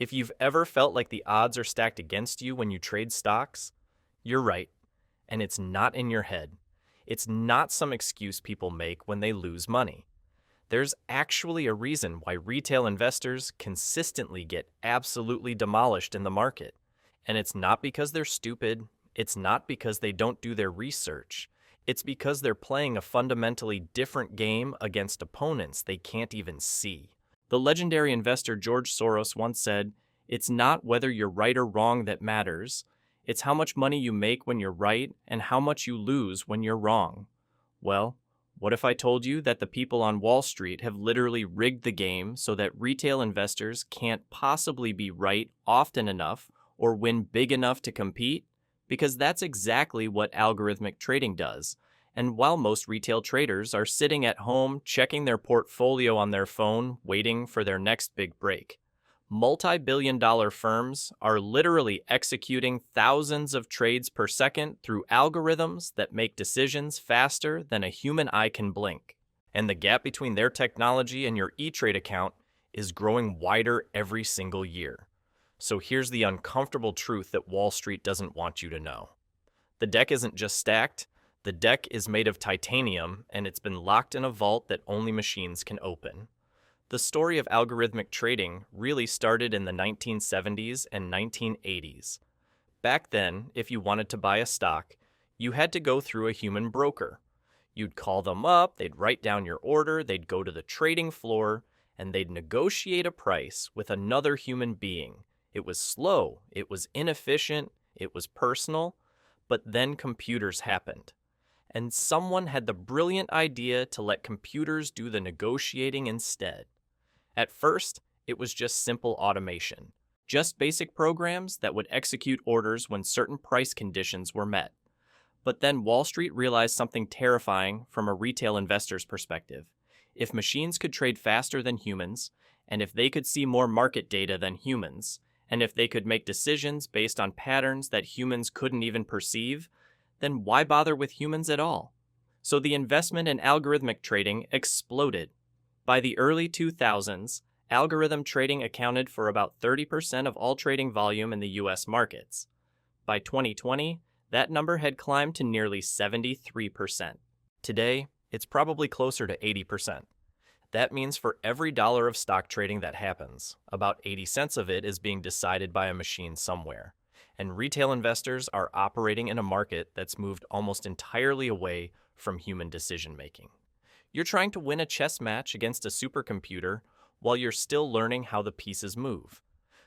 If you've ever felt like the odds are stacked against you when you trade stocks, you're right, and it's not in your head. It's not some excuse people make when they lose money. There's actually a reason why retail investors consistently get absolutely demolished in the market. And it's not because they're stupid, it's not because they don't do their research. It's because they're playing a fundamentally different game against opponents they can't even see. The legendary investor George Soros once said, "It's not whether you're right or wrong that matters. It's how much money you make when you're right and how much you lose when you're wrong." Well, what if I told you that the people on Wall Street have literally rigged the game so that retail investors can't possibly be right often enough or win big enough to compete? Because that's exactly what algorithmic trading does. And while most retail traders are sitting at home checking their portfolio on their phone, waiting for their next big break, multi-billion-dollar firms are literally executing thousands of trades per second through algorithms that make decisions faster than a human eye can blink. And the gap between their technology and your E-Trade account is growing wider every single year. So here's the uncomfortable truth that Wall Street doesn't want you to know. The deck isn't just stacked, the deck is made of titanium and it's been locked in a vault that only machines can open. The story of algorithmic trading really started in the 1970s and 1980s. Back then, if you wanted to buy a stock, you had to go through a human broker. You'd call them up, they'd write down your order, they'd go to the trading floor, and they'd negotiate a price with another human being. It was slow, it was inefficient, it was personal, but then computers happened. And someone had the brilliant idea to let computers do the negotiating instead. At first, it was just simple automation, just basic programs that would execute orders when certain price conditions were met. But then Wall Street realized something terrifying from a retail investor's perspective. If machines could trade faster than humans, and if they could see more market data than humans, and if they could make decisions based on patterns that humans couldn't even perceive, then why bother with humans at all? So the investment in algorithmic trading exploded. By the early 2000s, algorithm trading accounted for about 30% of all trading volume in the US markets. By 2020, that number had climbed to nearly 73%. Today, it's probably closer to 80%. That means for every dollar of stock trading that happens, about 80 cents of it is being decided by a machine somewhere. And retail investors are operating in a market that's moved almost entirely away from human decision-making. You're trying to win a chess match against a supercomputer while you're still learning how the pieces move.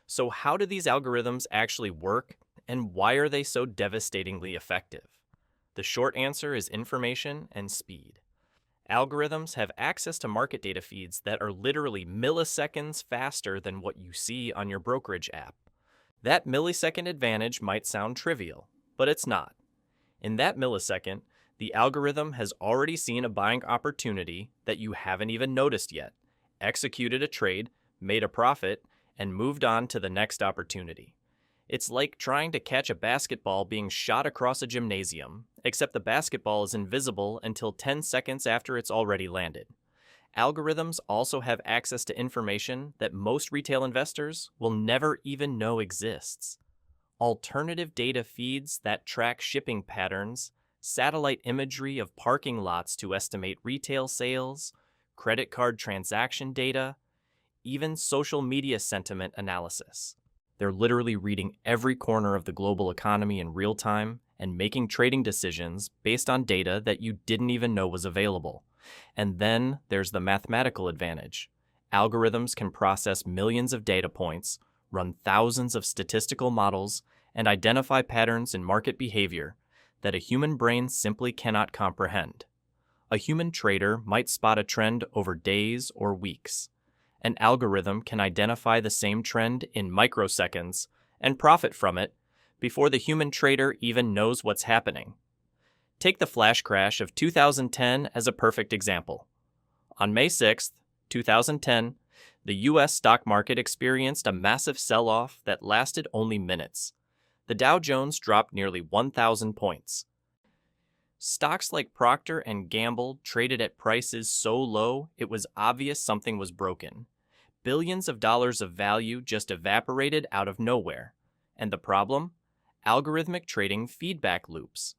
So how do these algorithms actually work, and why are they so devastatingly effective? The short answer is information and speed. Algorithms have access to market data feeds that are literally milliseconds faster than what you see on your brokerage app. That millisecond advantage might sound trivial, but it's not. In that millisecond, the algorithm has already seen a buying opportunity that you haven't even noticed yet, executed a trade, made a profit, and moved on to the next opportunity. It's like trying to catch a basketball being shot across a gymnasium, except the basketball is invisible until 10 seconds after it's already landed. Algorithms also have access to information that most retail investors will never even know exists. Alternative data feeds that track shipping patterns, satellite imagery of parking lots to estimate retail sales, credit card transaction data, even social media sentiment analysis. They're literally reading every corner of the global economy in real time and making trading decisions based on data that you didn't even know was available. And then there's the mathematical advantage. Algorithms can process millions of data points, run thousands of statistical models, and identify patterns in market behavior that a human brain simply cannot comprehend. A human trader might spot a trend over days or weeks. An algorithm can identify the same trend in microseconds and profit from it before the human trader even knows what's happening. Take the flash crash of 2010 as a perfect example. On May 6, 2010, the U.S. stock market experienced a massive sell-off that lasted only minutes. The Dow Jones dropped nearly 1,000 points. Stocks like Procter & Gamble traded at prices so low it was obvious something was broken. billions of dollars of value just evaporated out of nowhere. And the problem? Algorithmic trading feedback loops.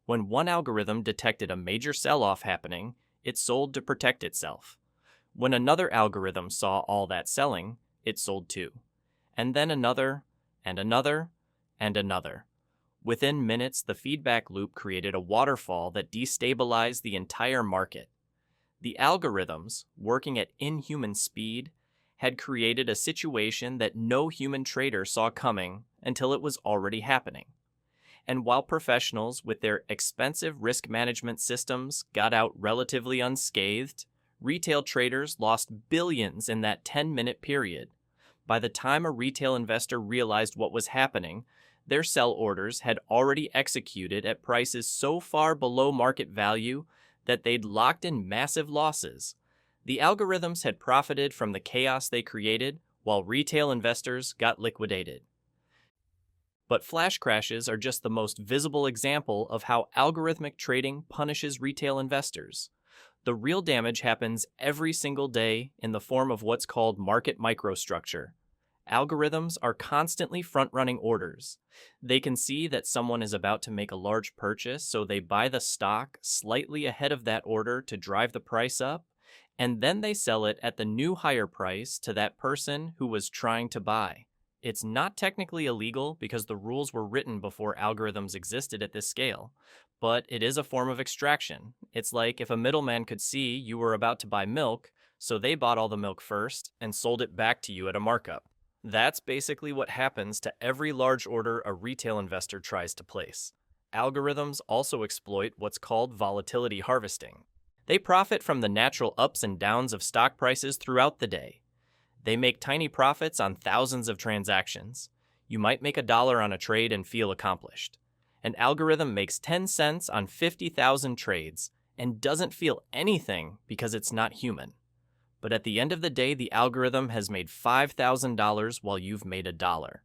When one algorithm detected a major sell-off happening, it sold to protect itself. When another algorithm saw all that selling, it sold too. And then another, and another, and another. Within minutes, the feedback loop created a waterfall that destabilized the entire market. The algorithms, working at inhuman speed, had created a situation that no human trader saw coming until it was already happening. And while professionals with their expensive risk management systems got out relatively unscathed, retail traders lost billions in that 10-minute period. By the time a retail investor realized what was happening, their sell orders had already executed at prices so far below market value that they'd locked in massive losses. The algorithms had profited from the chaos they created, while retail investors got liquidated. But flash crashes are just the most visible example of how algorithmic trading punishes retail investors. The real damage happens every single day in the form of what's called market microstructure. Algorithms are constantly front-running orders. They can see that someone is about to make a large purchase, so they buy the stock slightly ahead of that order to drive the price up, and then they sell it at the new higher price to that person who was trying to buy. It's not technically illegal because the rules were written before algorithms existed at this scale, but it is a form of extraction. It's like if a middleman could see you were about to buy milk, so they bought all the milk first and sold it back to you at a markup. That's basically what happens to every large order a retail investor tries to place. Algorithms also exploit what's called volatility harvesting. They profit from the natural ups and downs of stock prices throughout the day. They make tiny profits on thousands of transactions. You might make $1 on a trade and feel accomplished. An algorithm makes 10 cents on 50,000 trades and doesn't feel anything because it's not human. But at the end of the day, the algorithm has made $5,000 while you've made $1.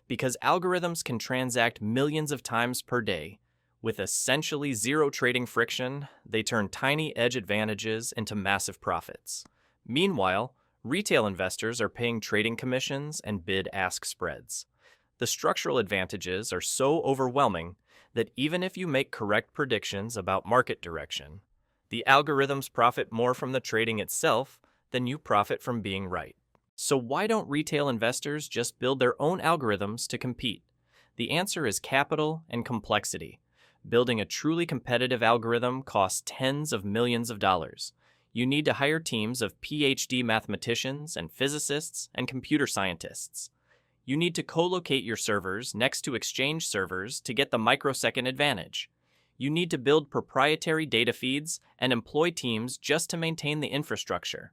Because algorithms can transact millions of times per day, with essentially zero trading friction, they turn tiny edge advantages into massive profits. Meanwhile, retail investors are paying trading commissions and bid-ask spreads. The structural advantages are so overwhelming that even if you make correct predictions about market direction, the algorithms profit more from the trading itself than you profit from being right. So why don't retail investors just build their own algorithms to compete? The answer is capital and complexity. Building a truly competitive algorithm costs tens of millions of dollars. You need to hire teams of PhD mathematicians and physicists and computer scientists. You need to co-locate your servers next to Exchange servers to get the microsecond advantage. You need to build proprietary data feeds and employ teams just to maintain the infrastructure.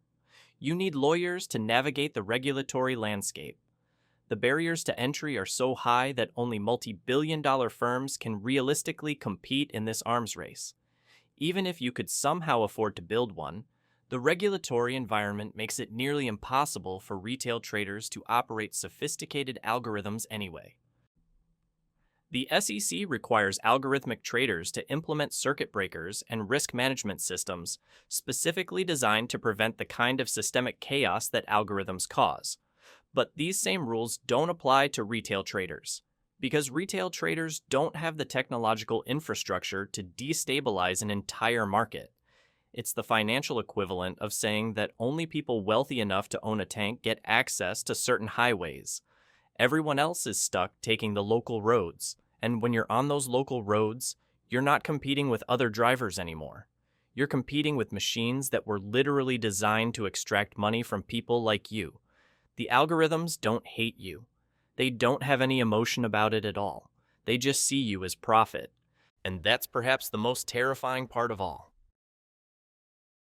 You need lawyers to navigate the regulatory landscape. The barriers to entry are so high that only multi-billion-dollar firms can realistically compete in this arms race. Even if you could somehow afford to build one, the regulatory environment makes it nearly impossible for retail traders to operate sophisticated algorithms anyway. The SEC requires algorithmic traders to implement circuit breakers and risk management systems specifically designed to prevent the kind of systemic chaos that algorithms cause. But these same rules don't apply to retail traders, because retail traders don't have the technological infrastructure to destabilize an entire market. It's the financial equivalent of saying that only people wealthy enough to own a tank get access to certain highways. Everyone else is stuck taking the local roads, and when you're on those local roads, you're not competing with other drivers anymore. You're competing with machines that were literally designed to extract money from people like you. The algorithms don't hate you. They don't have any emotion about it at all. They just see you as profit. And that's perhaps the most terrifying part of all.